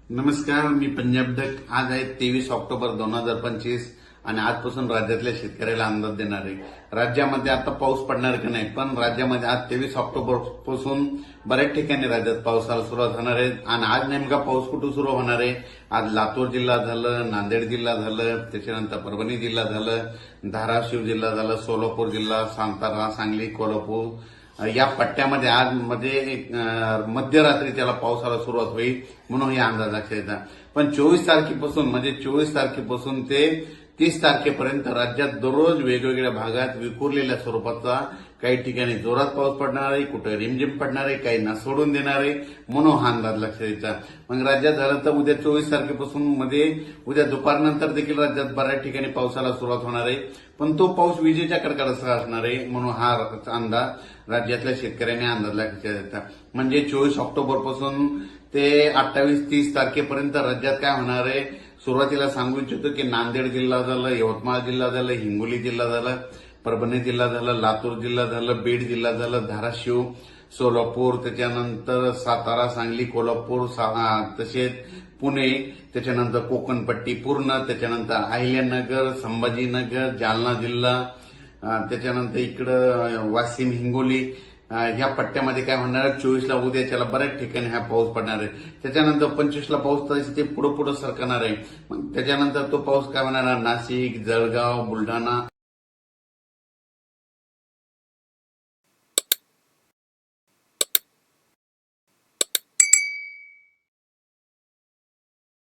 नमस्कार, मी पंजाब डक. आज आहे 23 ऑक्टोबर 2025 आणि आजपासून राज्यातल्या शेतकऱ्याला अंदाज देणार आहे. राज्यामध्ये आता पाऊस पडणार की नाही, पण राज्यामध्ये आज 23 ऑक्टोबर पासून बऱ्याच ठिकाणी राज्यात पावसाला सुरुवात होणार आहे. आणि आज नेमका पाऊस कुठे सुरू होणार आहे? आज लातूर जिल्हा झालं, नांदेड जिल्हा झालं, त्याच्यानंतर परभणी जिल्हा झालं, धाराशिव जिल्हा झालं, सोलापूर जिल्हा, सातारा, सांगली, कोल्हापूर या पट्ट्यामध्ये आज मध्यरात्री त्याला पावसाला सुरुवात होईल म्हणून हे अंदाज लक्षात येतात. पण 24 तारखेपासून ते 30 तारखेपर्यंत राज्यात दररोज वेगवेगळ्या भागात विखुरलेल्या स्वरूपाचा काही ठिकाणी जोरात पाऊस पडणार आहे, कुठे रिमझिम पडणार आहे, काही ना सोडून देणार आहे म्हणून हा अंदाज लक्षात येतात. मग राज्यात झालं तर उद्या 24 तारखेपासून उद्या दुपारनंतर देखील राज्यात बऱ्याच ठिकाणी पावसाला सुरुवात होणार आहे, पण तो पाऊस विजेच्या कडकडासह असणार आहे म्हणून हा अंदाज राज्यातल्या शेतकऱ्यांनी अंदाज लक्षात येतात. म्हणजे 24 ऑक्टोबर पासून ते 28-30 तारखेपर्यंत राज्यात काय होणार आहे? सुरुवातीला सांगू इच्छितो की नांदेड जिल्हा झालं, यवतमाळ जिल्हा झालं, हिंगोली जिल्हा झालं, परभणी जिल्हा झालं, लातूर जिल्हा झालं, बीड जिल्हा झालं, धाराशिव, सोलापूर, त्याच्यानंतर सातारा, सांगली, कोल्हापूर, तसेच पुणे, त्याच्यानंतर कोकणपट्टी पूर्ण, त्याच्यानंतर अहिल्यानगर, संभाजीनगर, जालना जिल्हा, त्याच्यानंतर इकडं वाशिम, हिंगोली ह्या पट्ट्यामध्ये काय होणार आहे? 24ला उद्याच्याला बऱ्याच ठिकाणी हा पाऊस पडणार आहे. त्याच्यानंतर 25ला पाऊस तर ते पुढे सरकणार आहे. मग त्याच्यानंतर तो पाऊस काय होणार? नाशिक, जळगाव, बुलढाणा